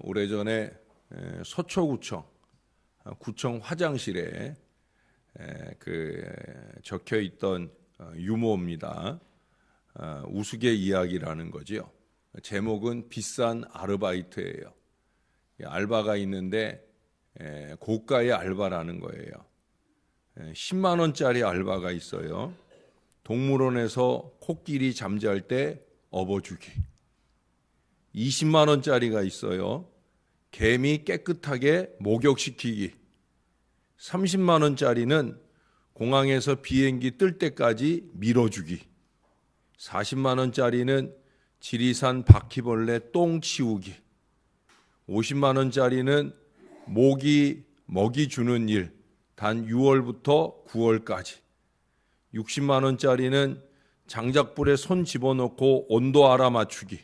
오래전에 서초구청 구청 화장실에 적혀 있던 유머입니다. 우스개 이야기라는 거지요. 제목은 비싼 아르바이트예요. 알바가 있는데 고가의 알바라는 거예요. 10만 원짜리 알바가 있어요. 동물원에서 코끼리 잠잘 때 업어주기. 20만 원짜리가 있어요. 개미 깨끗하게 목욕시키기. 30만 원짜리는 공항에서 비행기 뜰 때까지 밀어주기. 40만 원짜리는 지리산 바퀴벌레 똥 치우기. 50만 원짜리는 모기 먹이 주는 일, 단 6월부터 9월까지. 60만 원짜리는 장작불에 손 집어넣고 온도 알아맞추기.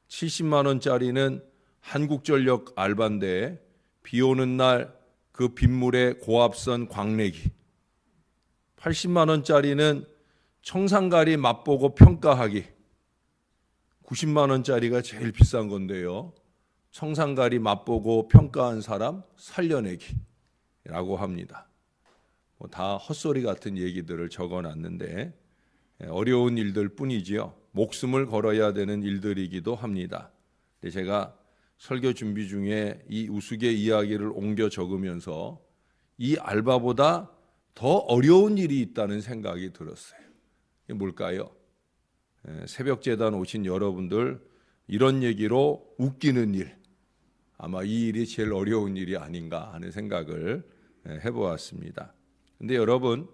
70만 원짜리는 한국전력 알바인데 비 오는 날 그 빗물에 고압선 광내기. 80만 원짜리는 청산가리 맛보고 평가하기. 90만 원짜리가 제일 비싼 건데요. 청산가리 맛보고 평가한 사람 살려내기라고 합니다. 다 헛소리 같은 얘기들을 적어놨는데 어려운 일들 뿐이지요. 목숨을 걸어야 되는 일들이기도 합니다. 근데 제가 설교 준비 중에 이 우스개 이야기를 옮겨 적으면서 이 알바보다 더 어려운 일이 있다는 생각이 들었어요. 이게 뭘까요? 새벽재단 오신 여러분들 이런 얘기로 웃기는 일, 아마 이 일이 제일 어려운 일이 아닌가 하는 생각을 해보았습니다. 근데 여러분,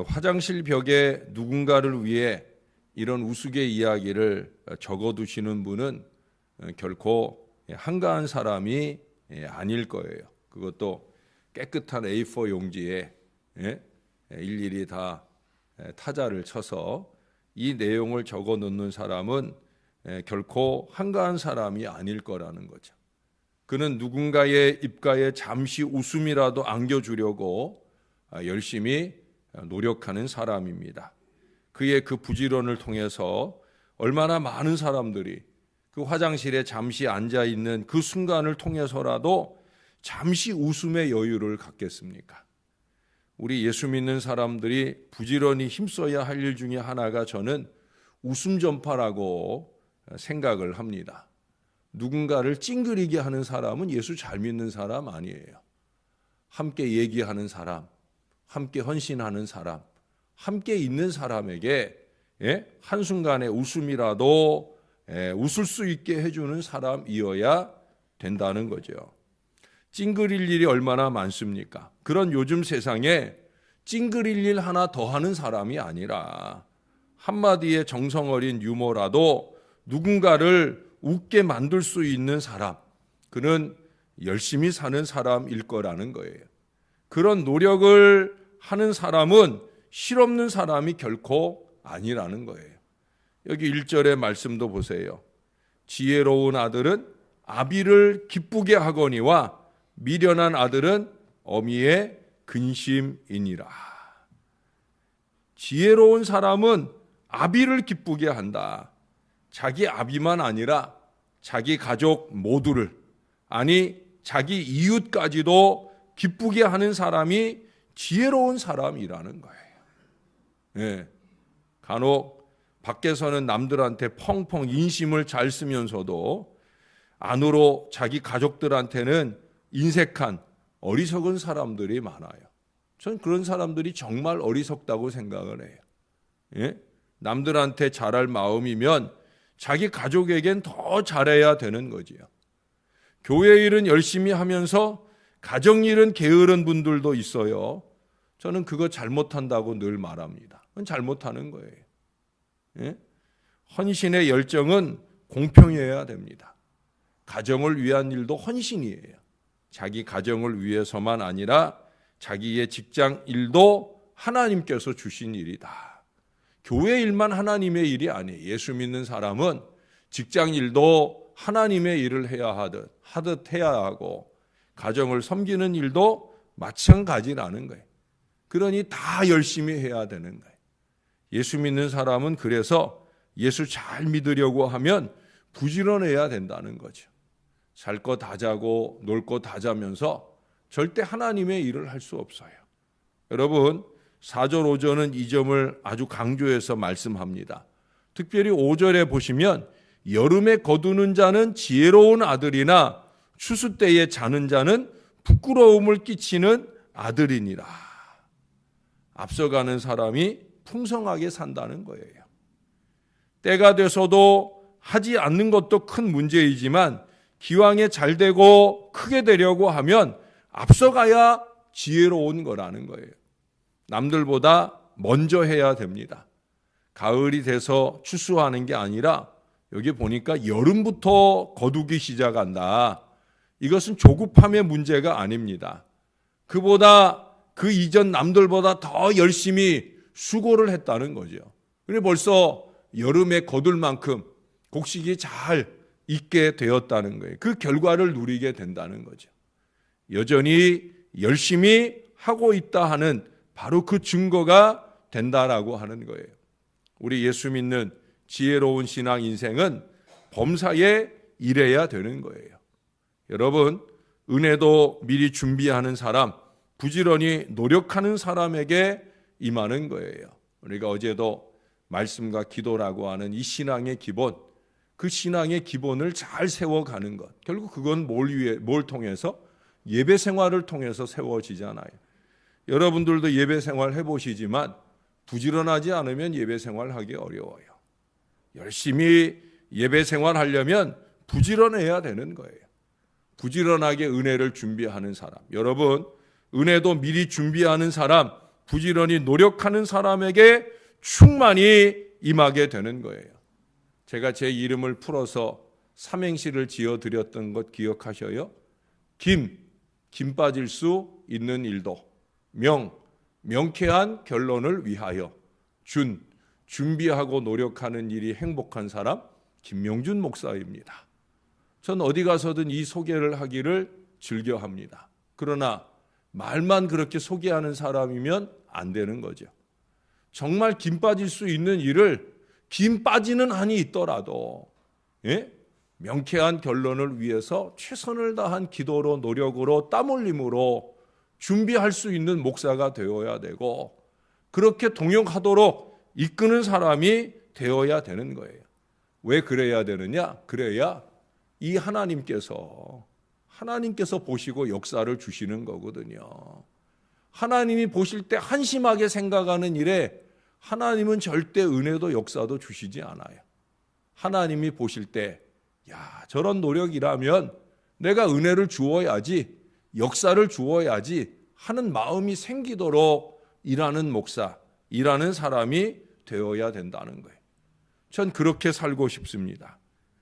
화장실 벽에 누군가를 위해 이런 우스개 이야기를 적어두시는 분은 결코 한가한 사람이 아닐 거예요. 그것도 깨끗한 A4 용지에 일일이 다 타자를 쳐서 이 내용을 적어 놓는 사람은 결코 한가한 사람이 아닐 거라는 거죠. 그는 누군가의 입가에 잠시 웃음이라도 안겨주려고 열심히 노력하는 사람입니다. 그의 그 부지런을 통해서 얼마나 많은 사람들이 그 화장실에 잠시 앉아있는 그 순간을 통해서라도 잠시 웃음의 여유를 갖겠습니까? 우리 예수 믿는 사람들이 부지런히 힘써야 할 일 중에 하나가 저는 웃음 전파라고 생각을 합니다. 누군가를 찡그리게 하는 사람은 예수 잘 믿는 사람 아니에요. 함께 얘기하는 사람, 함께 헌신하는 사람, 함께 있는 사람에게 한순간의 웃음이라도 웃을 수 있게 해주는 사람이어야 된다는 거죠. 찡그릴 일이 얼마나 많습니까? 그런 요즘 세상에 찡그릴 일 하나 더 하는 사람이 아니라 한마디의 정성어린 유머라도 누군가를 웃게 만들 수 있는 사람, 그는 열심히 사는 사람일 거라는 거예요. 그런 노력을 하는 사람은 실없는 사람이 결코 아니라는 거예요. 여기 1절의 말씀도 보세요. 지혜로운 아들은 아비를 기쁘게 하거니와 미련한 아들은 어미의 근심이니라. 지혜로운 사람은 아비를 기쁘게 한다. 자기 아비만 아니라 자기 가족 모두를, 아니 자기 이웃까지도 기쁘게 하는 사람이 지혜로운 사람이라는 거예요. 간혹 밖에서는 남들한테 펑펑 인심을 잘 쓰면서도 안으로 자기 가족들한테는 인색한 어리석은 사람들이 많아요. 전 그런 사람들이 정말 어리석다고 생각을 해요. 남들한테 잘할 마음이면 자기 가족에겐 더 잘해야 되는 거지요. 교회 일은 열심히 하면서 가정 일은 게으른 분들도 있어요. 저는 그거 잘못한다고 늘 말합니다. 그건 잘못하는 거예요. 헌신의 열정은 공평해야 됩니다. 가정을 위한 일도 헌신이에요. 자기 가정을 위해서만 아니라 자기의 직장 일도 하나님께서 주신 일이다. 교회 일만 하나님의 일이 아니에요. 예수 믿는 사람은 직장 일도 하나님의 일을 해야 하듯 해야 하고 가정을 섬기는 일도 마찬가지라는 거예요. 그러니 다 열심히 해야 되는 거예요. 예수 믿는 사람은 그래서 예수 잘 믿으려고 하면 부지런해야 된다는 거죠. 살 거 다 자고 놀 거 다 자면서 절대 하나님의 일을 할 수 없어요. 여러분 4절 5절은 이 점을 아주 강조해서 말씀합니다. 특별히 5절에 보시면 여름에 거두는 자는 지혜로운 아들이나 추수 때에 자는 자는 부끄러움을 끼치는 아들이니라. 앞서가는 사람이 풍성하게 산다는 거예요. 때가 돼서도 하지 않는 것도 큰 문제이지만 기왕에 잘 되고 크게 되려고 하면 앞서가야 지혜로운 거라는 거예요. 남들보다 먼저 해야 됩니다. 가을이 돼서 추수하는 게 아니라 여기 보니까 여름부터 거두기 시작한다. 이것은 조급함의 문제가 아닙니다. 그보다 그 이전 남들보다 더 열심히 수고를 했다는 거죠. 그래서 벌써 여름에 거둘 만큼 곡식이 잘 익게 되었다는 거예요. 그 결과를 누리게 된다는 거죠. 여전히 열심히 하고 있다 하는 바로 그 증거가 된다라고 하는 거예요. 우리 예수 믿는 지혜로운 신앙 인생은 범사에 일해야 되는 거예요. 여러분, 은혜도 미리 준비하는 사람, 부지런히 노력하는 사람에게 임하는 거예요. 우리가 어제도 말씀과 기도라고 하는 이 신앙의 기본, 그 신앙의 기본을 잘 세워가는 것. 결국 그건 뭘 통해서? 예배 생활을 통해서 세워지잖아요. 여러분들도 예배 생활 해보시지만 부지런하지 않으면 예배 생활하기 어려워요. 열심히 예배 생활하려면 부지런해야 되는 거예요. 부지런하게 은혜를 준비하는 사람. 여러분, 은혜도 미리 준비하는 사람, 부지런히 노력하는 사람에게 충만히 임하게 되는 거예요. 제가 제 이름을 풀어서 삼행시를 지어드렸던 것 기억하셔요? 김 빠질 수 있는 일도, 명쾌한 결론을 위하여, 준비하고 노력하는 일이 행복한 사람, 김명준 목사입니다. 전 어디 가서든 이 소개를 하기를 즐겨합니다. 그러나 말만 그렇게 소개하는 사람이면 안 되는 거죠. 정말 김 빠질 수 있는 일을 김 빠지는 한이 있더라도 명쾌한 결론을 위해서 최선을 다한 기도로 노력으로 땀 흘림으로 준비할 수 있는 목사가 되어야 되고 그렇게 동역하도록 이끄는 사람이 되어야 되는 거예요. 왜 그래야 되느냐? 그래야 이 하나님께서 보시고 역사를 주시는 거거든요. 하나님이 보실 때 한심하게 생각하는 일에 하나님은 절대 은혜도 역사도 주시지 않아요. 하나님이 보실 때 저런 노력이라면 내가 은혜를 주어야지, 역사를 주어야지 하는 마음이 생기도록 일하는 목사, 일하는 사람이 되어야 된다는 거예요. 전 그렇게 살고 싶습니다.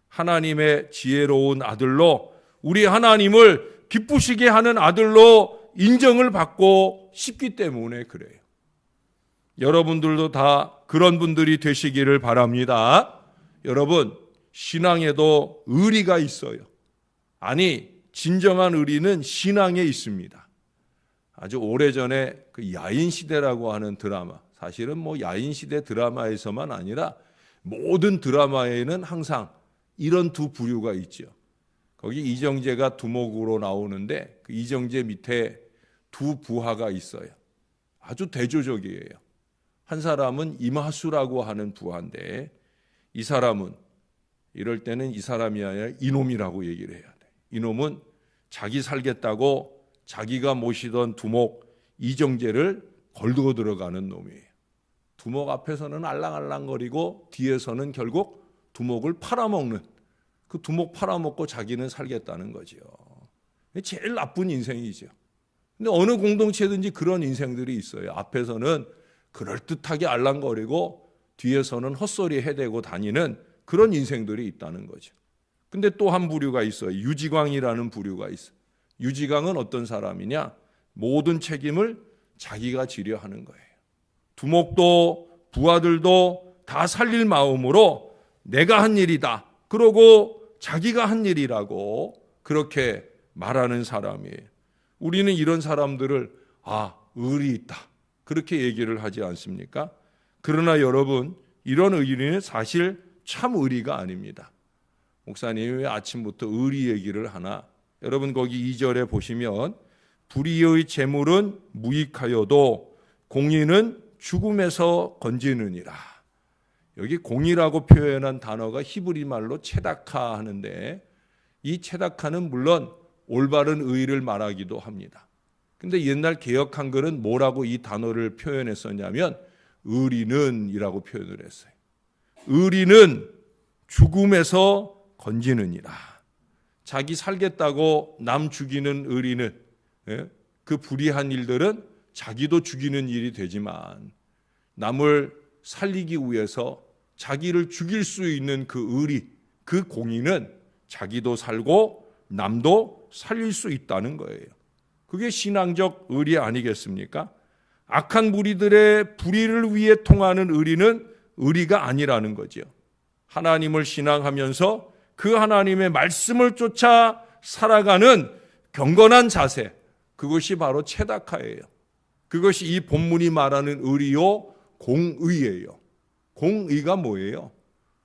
하나님의 지혜로운 아들로, 우리 하나님을 기쁘시게 하는 아들로 인정을 받고 싶기 때문에 그래요. 여러분들도 다 그런 분들이 되시기를 바랍니다. 여러분, 신앙에도 의리가 있어요. 아니, 진정한 의리는 신앙에 있습니다. 아주 오래전에 그 야인시대라고 하는 드라마, 사실은 야인시대 드라마에서만 아니라 모든 드라마에는 항상 이런 두 부류가 있죠. 거기 이정재가 두목으로 나오는데 그 이정재 밑에 두 부하가 있어요. 아주 대조적이에요. 한 사람은 임하수라고 하는 부하인데 이 사람은 이럴 때는 이 사람이 아니라 이놈이라고 얘기를 해야 돼. 이놈은 자기 살겠다고 자기가 모시던 두목 이정재를 걸고 들어가는 놈이에요. 두목 앞에서는 알랑알랑거리고 뒤에서는 결국 두목을 팔아먹는, 그 두목 팔아먹고 자기는 살겠다는 거죠. 제일 나쁜 인생이죠. 근데 어느 공동체든지 그런 인생들이 있어요. 앞에서는 그럴듯하게 알랑거리고 뒤에서는 헛소리 해대고 다니는 그런 인생들이 있다는 거죠. 근데 또 한 부류가 있어요. 유지광이라는 부류가 있어요. 유지광은 어떤 사람이냐? 모든 책임을 자기가 지려 하는 거예요. 두목도 부하들도 다 살릴 마음으로 내가 한 일이다. 그러고 자기가 한 일이라고 그렇게 말하는 사람이에요. 우리는 이런 사람들을 의리 있다. 그렇게 얘기를 하지 않습니까? 그러나 여러분, 이런 의리는 사실 참 의리가 아닙니다. 목사님이 왜 아침부터 의리 얘기를 하나? 여러분 거기 2절에 보시면 불의의 재물은 무익하여도 공의는 죽음에서 건지느니라. 여기 공의라고 표현한 단어가 히브리 말로 체다카 하는데, 이 체다카는 물론 올바른 의를 말하기도 합니다. 근데 옛날 개역 한글은 뭐라고 이 단어를 표현했었냐면 의리는 이라고 표현을 했어요. 의리는 죽음에서 건지느니라. 자기 살겠다고 남 죽이는 의리는, 그 불의한 일들은 자기도 죽이는 일이 되지만 남을 살리기 위해서 자기를 죽일 수 있는 그 의리, 그 공의는 자기도 살고 남도 살릴 수 있다는 거예요. 그게 신앙적 의리 아니겠습니까? 악한 무리들의 불의를 위해 통하는 의리는 의리가 아니라는 거죠. 하나님을 신앙하면서 그 하나님의 말씀을 쫓아 살아가는 경건한 자세, 그것이 바로 체다카예요. 그것이 이 본문이 말하는 의리요, 공의예요. 공의가 뭐예요?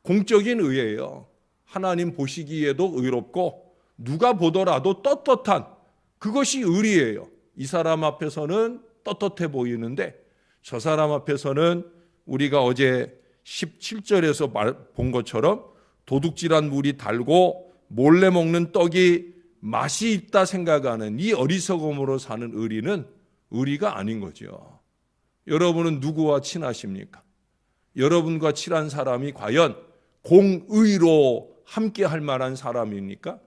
공적인 의예요. 하나님 보시기에도 의롭고 누가 보더라도 떳떳한, 그것이 의리예요. 이 사람 앞에서는 떳떳해 보이는데 저 사람 앞에서는 우리가 어제 17절에서 본 것처럼 도둑질한 물이 달고 몰래 먹는 떡이 맛이 있다 생각하는 이 어리석음으로 사는 의리는 의리가 아닌 거죠. 여러분은 누구와 친하십니까? 여러분과 친한 사람이 과연 공의로 함께 할 만한 사람입니까?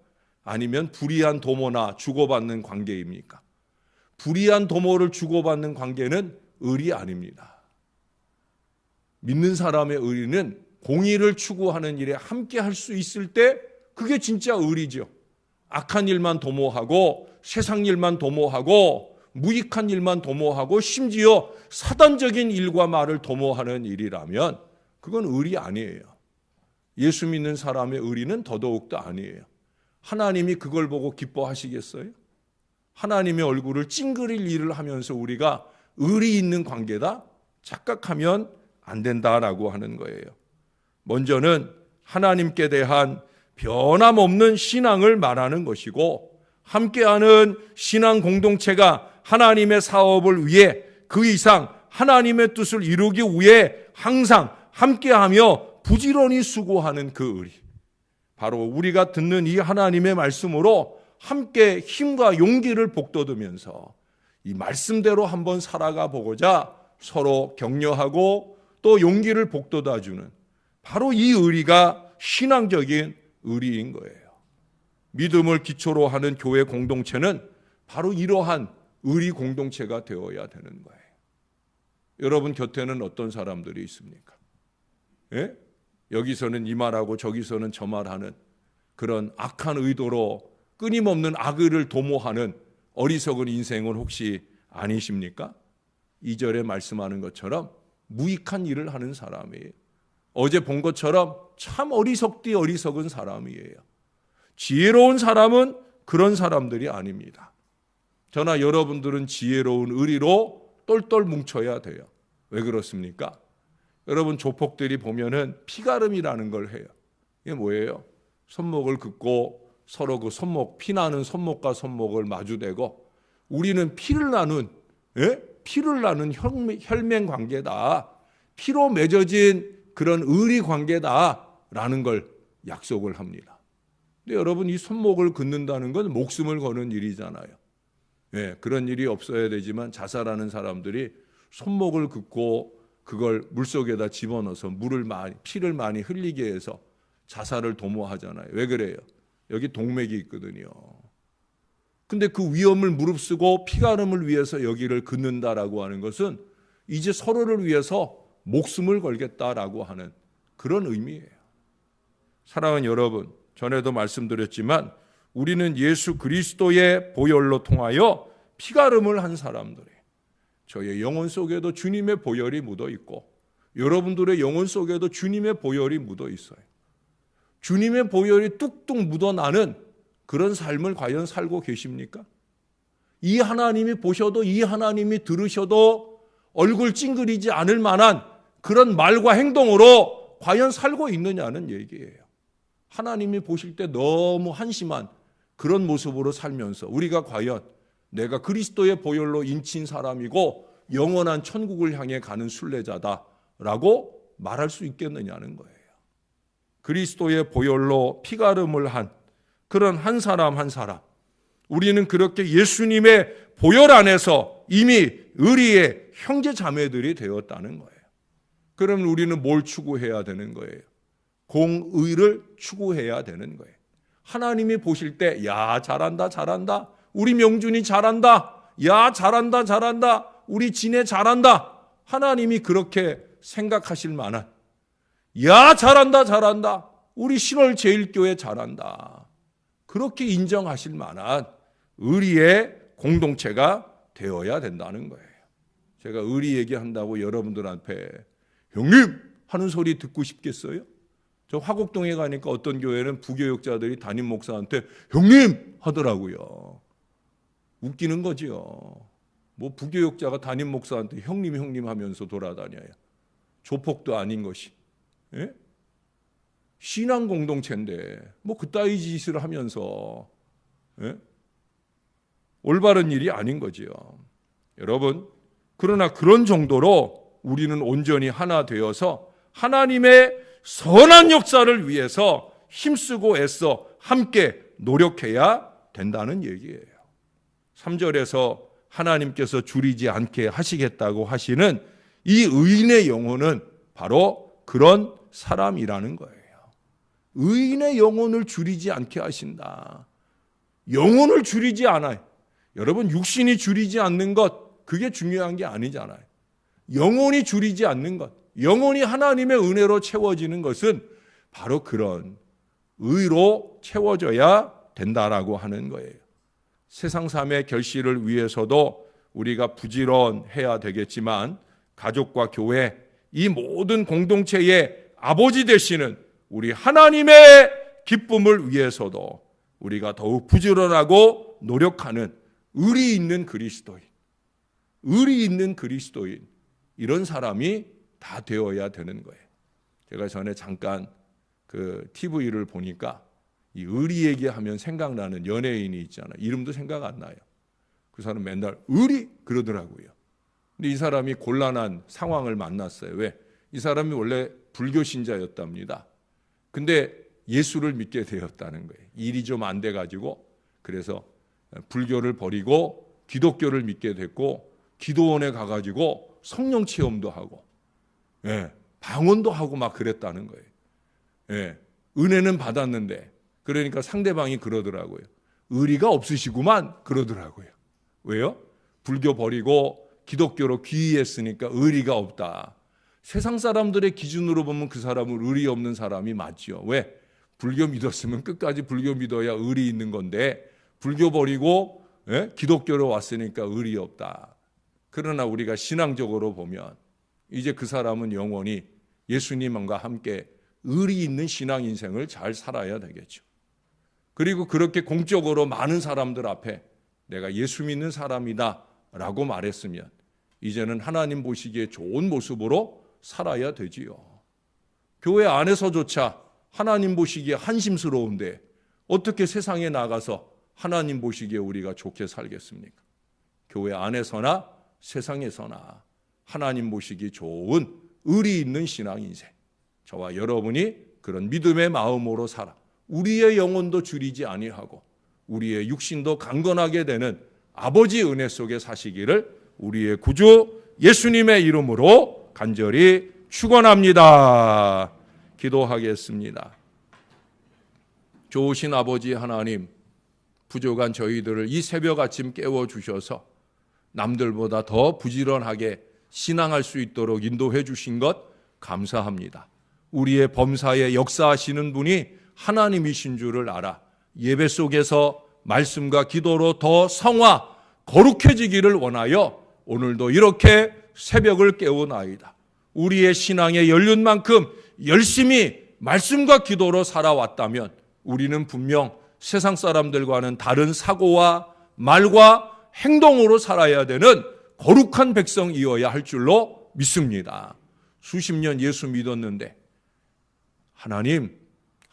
아니면 불의한 도모나 주고받는 관계입니까? 불의한 도모를 주고받는 관계는 의리 아닙니다. 믿는 사람의 의리는 공의를 추구하는 일에 함께 할 수 있을 때 그게 진짜 의리죠. 악한 일만 도모하고 세상 일만 도모하고 무익한 일만 도모하고 심지어 사단적인 일과 말을 도모하는 일이라면 그건 의리 아니에요. 예수 믿는 사람의 의리는 더더욱도 아니에요. 하나님이 그걸 보고 기뻐하시겠어요? 하나님의 얼굴을 찡그릴 일을 하면서 우리가 의리 있는 관계다? 착각하면 안 된다라고 하는 거예요. 먼저는 하나님께 대한 변함없는 신앙을 말하는 것이고, 함께하는 신앙 공동체가 하나님의 사업을 위해 그 이상 하나님의 뜻을 이루기 위해 항상 함께하며 부지런히 수고하는 그 의리, 바로 우리가 듣는 이 하나님의 말씀으로 함께 힘과 용기를 북돋으면서 이 말씀대로 한번 살아가 보고자 서로 격려하고 또 용기를 북돋아주는 바로 이 의리가 신앙적인 의리인 거예요. 믿음을 기초로 하는 교회 공동체는 바로 이러한 의리 공동체가 되어야 되는 거예요. 여러분 곁에는 어떤 사람들이 있습니까? 예? 여기서는 이 말하고 저기서는 저 말하는 그런 악한 의도로 끊임없는 악의를 도모하는 어리석은 인생은 혹시 아니십니까? 2절에 말씀하는 것처럼 무익한 일을 하는 사람이에요. 어제 본 것처럼 참 어리석디 어리석은 사람이에요. 지혜로운 사람은 그런 사람들이 아닙니다. 저나 여러분들은 지혜로운 의리로 똘똘 뭉쳐야 돼요. 왜 그렇습니까? 여러분 조폭들이 보면은 피가름이라는 걸 해요. 이게 뭐예요? 손목을 긋고 서로 그 손목, 피나는 손목과 손목을 마주대고 우리는 피를 나눈 혈맹 관계다. 피로 맺어진 그런 의리 관계다라는 걸 약속을 합니다. 근데 여러분 이 손목을 긋는다는 건 목숨을 거는 일이잖아요. 그런 일이 없어야 되지만 자살하는 사람들이 손목을 긋고 그걸 물속에다 집어넣어서 피를 많이 흘리게 해서 자살을 도모하잖아요. 왜 그래요? 여기 동맥이 있거든요. 근데 그 위험을 무릅쓰고 피가름을 위해서 여기를 긋는다라고 하는 것은 이제 서로를 위해서 목숨을 걸겠다라고 하는 그런 의미예요. 사랑하는 여러분, 전에도 말씀드렸지만 우리는 예수 그리스도의 보혈로 통하여 피가름을 한 사람들이에요. 저의 영혼 속에도 주님의 보혈이 묻어 있고 여러분들의 영혼 속에도 주님의 보혈이 묻어 있어요. 주님의 보혈이 뚝뚝 묻어나는 그런 삶을 과연 살고 계십니까? 이 하나님이 보셔도 이 하나님이 들으셔도 얼굴 찡그리지 않을 만한 그런 말과 행동으로 과연 살고 있느냐는 얘기예요. 하나님이 보실 때 너무 한심한 그런 모습으로 살면서 우리가 과연 내가 그리스도의 보혈로 인친 사람이고 영원한 천국을 향해 가는 순례자다라고 말할 수 있겠느냐는 거예요. 그리스도의 보혈로 피가름을 한 그런 한 사람 한 사람, 우리는 그렇게 예수님의 보혈 안에서 이미 의리의 형제 자매들이 되었다는 거예요. 그럼 우리는 뭘 추구해야 되는 거예요? 공의를 추구해야 되는 거예요. 하나님이 보실 때 야 잘한다 잘한다, 우리 명준이 잘한다, 야 잘한다 잘한다, 우리 진애 잘한다, 하나님이 그렇게 생각하실 만한, 야 잘한다 잘한다, 우리 신월 제일교회 잘한다, 그렇게 인정하실 만한 의리의 공동체가 되어야 된다는 거예요. 제가 의리 얘기한다고 여러분들 앞에 형님 하는 소리 듣고 싶겠어요? 저 화곡동에 가니까 어떤 교회는 부교육자들이 담임 목사한테 형님 하더라고요. 웃기는 거지요. 뭐 부교육자가 담임 목사한테 형님 하면서 돌아다녀요. 조폭도 아닌 것이. 예? 신앙 공동체인데 뭐 그따위 짓을 하면서 예? 올바른 일이 아닌 거지요. 여러분, 그러나 그런 정도로 우리는 온전히 하나 되어서 하나님의 선한 역사를 위해서 힘쓰고 애써 함께 노력해야 된다는 얘기예요. 3절에서 하나님께서 줄이지 않게 하시겠다고 하시는 이 의인의 영혼은 바로 그런 사람이라는 거예요. 의인의 영혼을 줄이지 않게 하신다. 영혼을 줄이지 않아요. 여러분, 육신이 줄이지 않는 것, 그게 중요한 게 아니잖아요. 영혼이 줄이지 않는 것, 영혼이 하나님의 은혜로 채워지는 것은 바로 그런 의로 채워져야 된다라고 하는 거예요. 세상 삶의 결실을 위해서도 우리가 부지런해야 되겠지만 가족과 교회, 이 모든 공동체의 아버지 되시는 우리 하나님의 기쁨을 위해서도 우리가 더욱 부지런하고 노력하는 의리 있는 그리스도인, 의리 있는 그리스도인, 이런 사람이 다 되어야 되는 거예요. 제가 전에 잠깐 그 TV를 보니까 이 의리 얘기하면 생각나는 연예인이 있잖아요. 이름도 생각 안 나요. 그 사람 맨날 의리 그러더라고요. 근데 이 사람이 곤란한 상황을 만났어요. 왜? 이 사람이 원래 불교 신자였답니다. 근데 예수를 믿게 되었다는 거예요. 일이 좀 안 돼가지고, 그래서 불교를 버리고 기독교를 믿게 됐고, 기도원에 가가지고 성령 체험도 하고, 예, 방언도 하고 막 그랬다는 거예요. 예, 은혜는 받았는데, 그러니까 상대방이 그러더라고요. 의리가 없으시구만 그러더라고요. 왜요? 불교 버리고 기독교로 귀의했으니까 의리가 없다. 세상 사람들의 기준으로 보면 그 사람은 의리 없는 사람이 맞지요. 왜? 불교 믿었으면 끝까지 불교 믿어야 의리 있는 건데, 불교 버리고 예? 기독교로 왔으니까 의리 없다. 그러나 우리가 신앙적으로 보면 이제 그 사람은 영원히 예수님과 함께 의리 있는 신앙 인생을 잘 살아야 되겠죠. 그리고 그렇게 공적으로 많은 사람들 앞에 내가 예수 믿는 사람이다 라고 말했으면 이제는 하나님 보시기에 좋은 모습으로 살아야 되지요. 교회 안에서조차 하나님 보시기에 한심스러운데 어떻게 세상에 나가서 하나님 보시기에 우리가 좋게 살겠습니까? 교회 안에서나 세상에서나 하나님 보시기 좋은 의리 있는 신앙 인생, 저와 여러분이 그런 믿음의 마음으로 살아 우리의 영혼도 줄이지 아니하고 우리의 육신도 강건하게 되는 아버지 은혜 속에 사시기를 우리의 구주 예수님의 이름으로 간절히 축원합니다. 기도하겠습니다. 좋으신 아버지 하나님, 부족한 저희들을 이 새벽 아침 깨워주셔서 남들보다 더 부지런하게 신앙할 수 있도록 인도해 주신 것 감사합니다. 우리의 범사에 역사하시는 분이 하나님이신 줄을 알아 예배 속에서 말씀과 기도로 더 성화, 거룩해지기를 원하여 오늘도 이렇게 새벽을 깨우나이다. 우리의 신앙의 연륜만큼 열심히 말씀과 기도로 살아왔다면 우리는 분명 세상 사람들과는 다른 사고와 말과 행동으로 살아야 되는 거룩한 백성이어야 할 줄로 믿습니다. 수십 년 예수 믿었는데 하나님,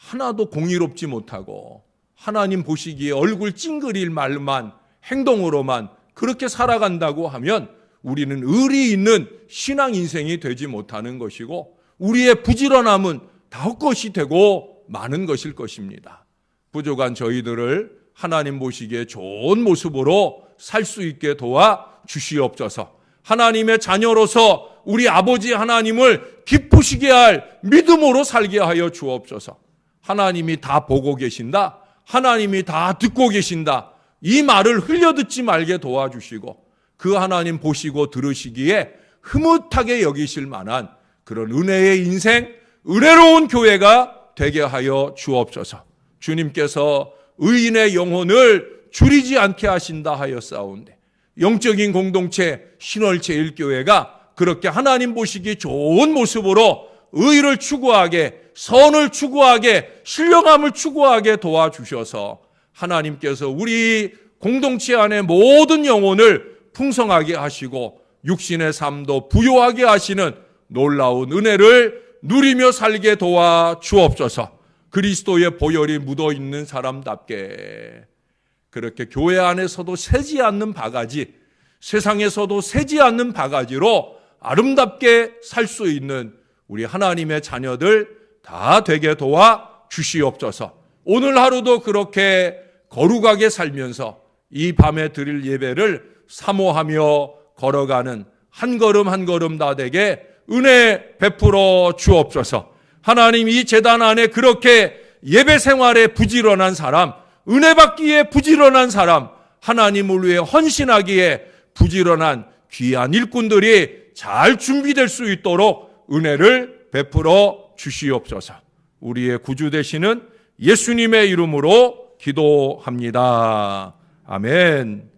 하나도 공의롭지 못하고 하나님 보시기에 얼굴 찡그릴 말만 행동으로만 그렇게 살아간다고 하면 우리는 의리 있는 신앙 인생이 되지 못하는 것이고 우리의 부지런함은 다 헛것이 되고 많은 것일 것입니다. 부족한 저희들을 하나님 보시기에 좋은 모습으로 살 수 있게 도와 주시옵소서. 하나님의 자녀로서 우리 아버지 하나님을 기쁘시게 할 믿음으로 살게 하여 주옵소서. 하나님이 다 보고 계신다, 하나님이 다 듣고 계신다, 이 말을 흘려듣지 말게 도와주시고 그 하나님 보시고 들으시기에 흐뭇하게 여기실 만한 그런 은혜의 인생, 은혜로운 교회가 되게 하여 주옵소서. 주님께서 의인의 영혼을 줄이지 않게 하신다 하였사온데 영적인 공동체 신월제일교회가 그렇게 하나님 보시기 좋은 모습으로 의를 추구하게, 선을 추구하게, 신령함을 추구하게 도와주셔서 하나님께서 우리 공동체 안에 모든 영혼을 풍성하게 하시고 육신의 삶도 부요하게 하시는 놀라운 은혜를 누리며 살게 도와 주옵소서. 그리스도의 보혈이 묻어있는 사람답게 그렇게 교회 안에서도 새지 않는 바가지, 세상에서도 새지 않는 바가지로 아름답게 살 수 있는 우리 하나님의 자녀들 다 되게 도와 주시옵소서. 오늘 하루도 그렇게 거룩하게 살면서 이 밤에 드릴 예배를 사모하며 걸어가는 한 걸음 한 걸음 다 되게 은혜 베풀어 주옵소서. 하나님 이 제단 안에 그렇게 예배 생활에 부지런한 사람, 은혜 받기에 부지런한 사람, 하나님을 위해 헌신하기에 부지런한 귀한 일꾼들이 잘 준비될 수 있도록 은혜를 베풀어 주시옵소서. 우리의 구주 되시는 예수님의 이름으로 기도합니다. 아멘.